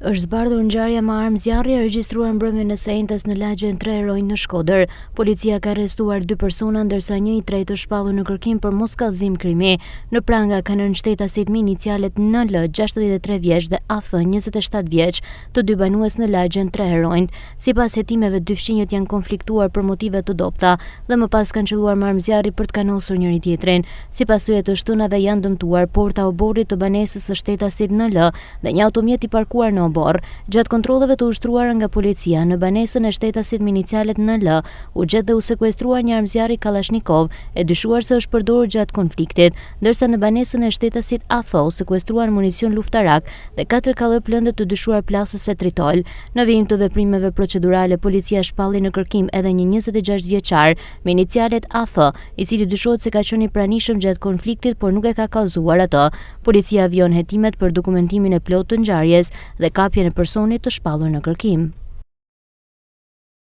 Është zbardhur ngjarja me armë zjarri e regjistruar mbrëmjen e së njëjtës në lagjen 3 heroin në Shkodër. Policia ka arrestuar 2 persona ndërsa një i tretë është shpallur në kërkim për moskallëzim krimi. Në pranga kanë rënë shtetasit me inicialet NL, 63 vjeç dhe AF, 27 vjeç, të dy banues në lagjen 3 heroin. Sipas hetimeve, dy fqinjet janë konfliktuar për motive të dobta dhe më pas kanë qelluar me armë zjarri për të kanosur njëri tjetrin. Sipas syve të shtunave janë dëmtuar porta oborrit të banesës së shtetasit NL dhe një automjet i parkuar në obor. Gjatë kontrolleve të ushtruara nga policia në banesën e shtetasit me inicialet NL, u gjet dhe u sekuestruar një armë zjarri Kalashnikov, e dyshuar se është përdorur gjatë konfliktit, ndërsa në banesën e shtetasit AF u sekuestruar municion luftarak dhe 4 kallëp lëndë të dyshuar plasës e tritol. Në vijim të veprimeve procedurale, policia shpalli në kërkim edhe një 26 vjeçar me inicialet AF, i cili dyshohet se ka qenë i pranishëm gjatë konfliktit, por nuk e ka kallëzuar atë. Policia vion hetimet për dokumentimin e plotë të ngjarjes dhe kapjen e personit të shpallur në kërkim.